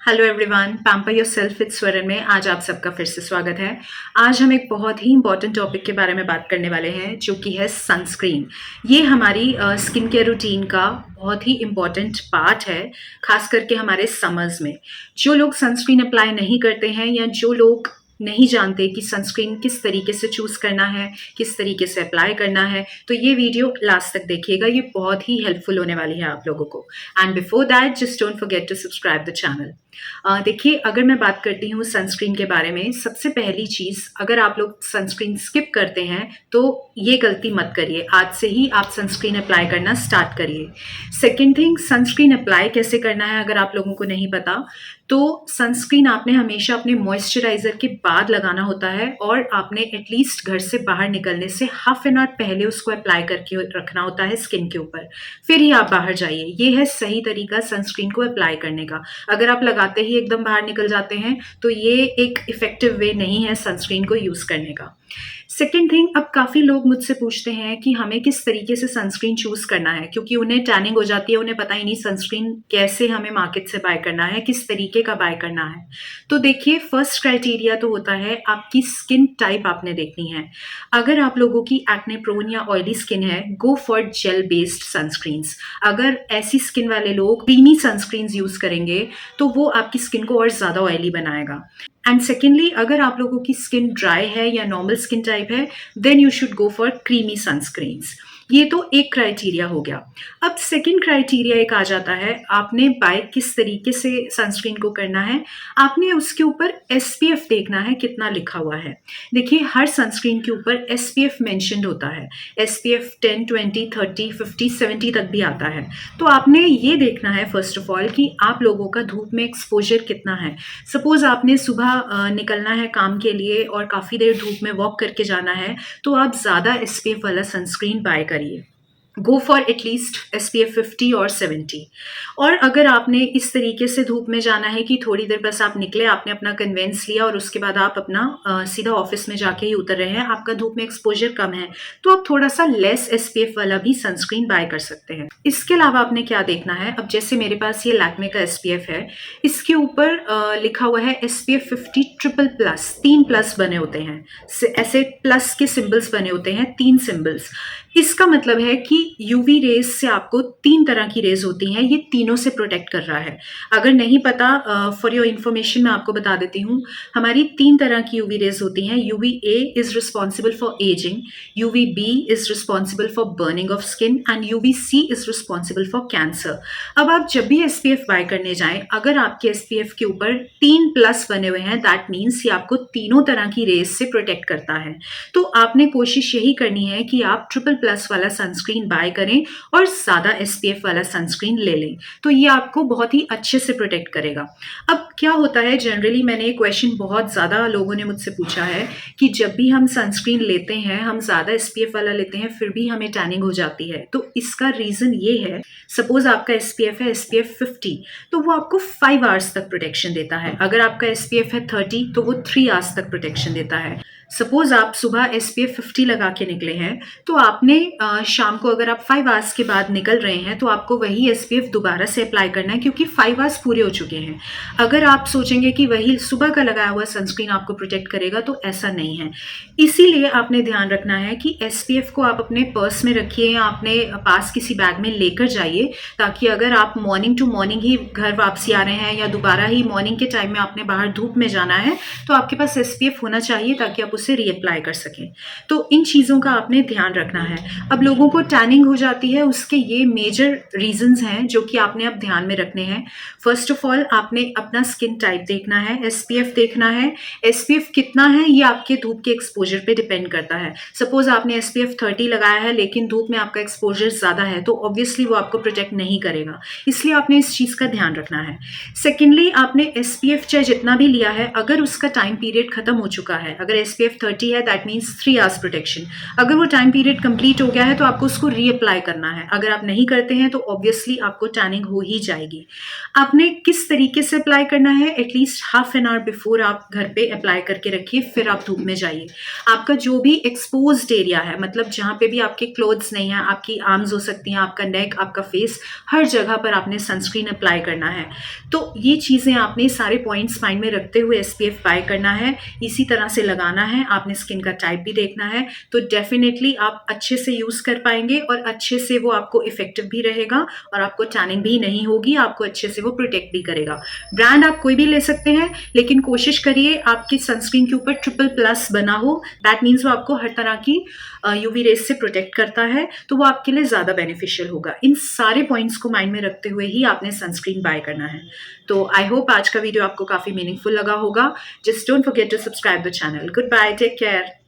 Hello everyone, pamper yourself with Swaran में आज आप सबका फिर से स्वागत है। आज हम एक बहुत ही इंपॉर्टेंट टॉपिक के बारे में बात करने वाले हैं जो कि है सनस्क्रीन। ये हमारी स्किन केयर रूटीन का बहुत ही इम्पॉर्टेंट पार्ट है, खास करके हमारे समर्स में। जो लोग सनस्क्रीन अप्लाई नहीं करते हैं या जो लोग नहीं जानते कि सनस्क्रीन किस तरीके से चूज़ करना है, किस तरीके से अप्लाई करना है, तो ये वीडियो लास्ट तक देखिएगा। ये बहुत ही हेल्पफुल होने वाली है आप लोगों को। And before that just don't forget to subscribe the channel. देखिए, अगर मैं बात करती हूँ सनस्क्रीन के बारे में, सबसे पहली चीज़, अगर आप लोग सनस्क्रीन स्किप करते हैं तो ये गलती मत करिए। आज से ही आप सनस्क्रीन अप्लाई करना स्टार्ट करिए। सेकेंड थिंग, सनस्क्रीन अप्लाई कैसे करना है अगर आप लोगों को नहीं पता, तो सनस्क्रीन आपने हमेशा अपने मॉइस्चराइजर के बाद लगाना होता है और आपने एटलीस्ट घर से बाहर निकलने से हाफ एन आवर पहले उसको अप्लाई करके रखना होता है स्किन के ऊपर, फिर ही आप बाहर जाइए। ये है सही तरीका सनस्क्रीन को अप्लाई करने का। अगर आप लगाते ही एकदम बाहर निकल जाते हैं तो ये एक इफेक्टिव वे नहीं है सनस्क्रीन को यूज़ करने का। सेकेंड थिंग, अब काफ़ी लोग मुझसे पूछते हैं कि हमें किस तरीके से सनस्क्रीन चूज़ करना है, क्योंकि उन्हें टैनिंग हो जाती है, उन्हें पता ही नहीं सनस्क्रीन कैसे हमें मार्केट से बाय करना है, किस तरीके का बाय करना है। तो देखिए, फर्स्ट क्राइटेरिया तो होता है आपकी स्किन टाइप आपने देखनी है। अगर आप लोगों की एक्ने प्रोन या ऑयली स्किन है, go for gel based sunscreens. अगर ऐसी स्किन वाले लोग क्रीमी सनस्क्रीन्स यूज़ करेंगे तो वो आपकी स्किन को और ज़्यादा ऑयली बनाएगा। एंड सेकेंडली, अगर आप लोगों की स्किन ड्राई है या नॉर्मल स्किन टाइप है, then you should go for creamy sunscreens. ये तो एक क्राइटेरिया हो गया। अब सेकेंड क्राइटेरिया एक आ जाता है, आपने बाय किस तरीके से सनस्क्रीन को करना है। आपने उसके ऊपर SPF देखना है कितना लिखा हुआ है। देखिए, हर सनस्क्रीन के ऊपर SPF मेंशन्ड होता है। SPF 10, 20, 30, 50, 70 तक भी आता है। तो आपने ये देखना है फर्स्ट ऑफ ऑल कि आप लोगों का धूप में एक्सपोजर कितना है। सपोज आपने सुबह निकलना है काम के लिए और काफ़ी देर धूप में वॉक करके जाना है, तो आप ज़्यादा SPF वाला सनस्क्रीन बाय करिए। गो फॉर एटलीस्ट SPF 50 और 70। और अगर आपने इस तरीके से धूप में जाना है कि थोड़ी देर बस आप निकले, आपने अपना कन्वेंस लिया और उसके बाद आप अपना सीधा ऑफिस में जाके ही उतर रहे हैं, आपका धूप में एक्सपोजर कम है, तो आप थोड़ा सा लेस SPF वाला भी सनस्क्रीन बाय कर सकते हैं। इसके अलावा आपने क्या देखना है, अब जैसे मेरे पास ये लैक्मे का SPF है, इसके ऊपर लिखा हुआ है SPF 50 ट्रिपल प्लस, 3 प्लस बने होते हैं, ऐसे प्लस के सिंबल्स बने होते हैं, 3 सिंबल्स। इसका मतलब है कि यूवी रेज से आपको 3 तरह की रेज होती हैं, ये तीनों से प्रोटेक्ट कर रहा है। अगर नहीं पता, फॉर योर इन्फॉर्मेशन मैं आपको बता देती हूँ, हमारी 3 तरह की यूवी रेज होती हैं। UVA is responsible for ageing, UVB is responsible for burning of skin and UVC is responsible for cancer. अब आप जब भी SPF बाय करने जाएं, अगर आपके SPF के ऊपर 3 प्लस बने हुए हैं, दैट मीन्स ये आपको तीनों तरह की रेज से प्रोटेक्ट करता है। तो आपने कोशिश यही करनी है कि आप ट्रिपल प्लस वाला सनस्क्रीन बाय करें और ज़्यादा SPF वाला सनस्क्रीन ले लें, तो ये आपको बहुत ही अच्छे से प्रोटेक्ट करेगा। अब क्या होता है, जनरली मैंने ये क्वेश्चन बहुत ज़्यादा लोगों ने मुझसे पूछा है कि जब भी हम सनस्क्रीन लेते हैं, हम ज़्यादा SPF वाला लेते हैं, फिर भी हमें टैनिंग हो जाती है। तो इसका रीज़न ये है, सपोज आपका SPF है SPF 50, तो वो आपको 5 आवर्स तक प्रोटेक्शन देता है। अगर आपका SPF है 30, तो वो 3 आवर्स तक प्रोटेक्शन देता है। सपोज आप सुबह SPF 50 लगा के निकले हैं, तो आपने शाम को अगर आप 5 आवर्स के बाद निकल रहे हैं तो आपको वही SPF दोबारा से अप्लाई करना है, क्योंकि 5 आवर्स पूरे हो चुके हैं। अगर आप सोचेंगे कि वही सुबह का लगाया हुआ सनस्क्रीन आपको प्रोटेक्ट करेगा, तो ऐसा नहीं है। इसीलिए आपने ध्यान रखना है कि SPF को आप अपने पर्स में रखिए या अपने पास किसी बैग में लेकर जाइए, ताकि अगर आप मॉर्निंग टू मॉर्निंग ही घर वापसी आ रहे हैं या दोबारा ही मॉर्निंग के टाइम में आपने बाहर धूप में जाना है, तो आपके पास SPF होना चाहिए ताकि आप उसे रीअप्लाई कर सकें। तो इन चीज़ों का आपने ध्यान रखना है। अब लोगों को टैनिंग हो जाती है, उसके ये मेजर रीजंस हैं जो कि आपने अब ध्यान में रखने हैं। फर्स्ट ऑफ ऑल, आपने अपना स्किन टाइप देखना है, SPF देखना है। SPF कितना है ये आपके धूप के एक्सपोजर पे डिपेंड करता है। सपोज आपने SPF 30 लगाया है लेकिन धूप में आपका एक्सपोजर ज़्यादा है, तो ऑब्वियसली वो आपको प्रोटेक्ट नहीं करेगा, इसलिए आपने इस चीज़ का ध्यान रखना है। सेकेंडली, आपने SPF चाहे जितना भी लिया है, अगर उसका टाइम पीरियड खत्म हो चुका है, अगर SPF SPF 30 है, दैट मीन्स 3 आवर्स प्रोटेक्शन। अगर वो टाइम पीरियड कंप्लीट हो गया है तो आपको उसको रीअप्लाई करना है। अगर आप नहीं करते हैं तो ऑब्वियसली आपको टैनिंग हो ही जाएगी। आपने किस तरीके से अप्लाई करना है, at least half an hour before आप घर पे अप्लाई करके रखिए, फिर आप धूप में जाइए। आपका जो भी एक्सपोज्ड एरिया है, मतलब जहाँ पे भी आपके क्लोथ्स नहीं है, आपकी आर्म्स हो सकती हैं, आपका नेक, आपका फेस, हर जगह पर आपने सनस्क्रीन अप्लाई करना है। तो ये चीज़ें आपने सारे पॉइंट्स माइंड में रखते हुए SPF बाय करना है, इसी तरह से लगाना है। आपने स्किन का टाइप भी देखना है, तो डेफिनेटली आप अच्छे से यूज़ कर पाएंगे और अच्छे से वो आपको इफेक्टिव भी रहेगा और आपको टैनिंग भी नहीं होगी, आपको अच्छे से वो प्रोटेक्ट भी करेगा। ब्रांड आप कोई भी ले सकते हैं, लेकिन कोशिश करिए आपकी सनस्क्रीन के ऊपर ट्रिपल+ बना हो। दैट मीन्स वो आपको हर तरह की UV रेज से प्रोटेक्ट करता है, तो वो आपके लिए ज़्यादा बेनिफिशियल होगा। इन सारे पॉइंट्स को माइंड में रखते हुए ही आपने सनस्क्रीन बाय करना है। तो आई होप आज का वीडियो आपको काफ़ी मीनिंगफुल लगा होगा। Just don't forget to subscribe the channel. Goodbye, take care.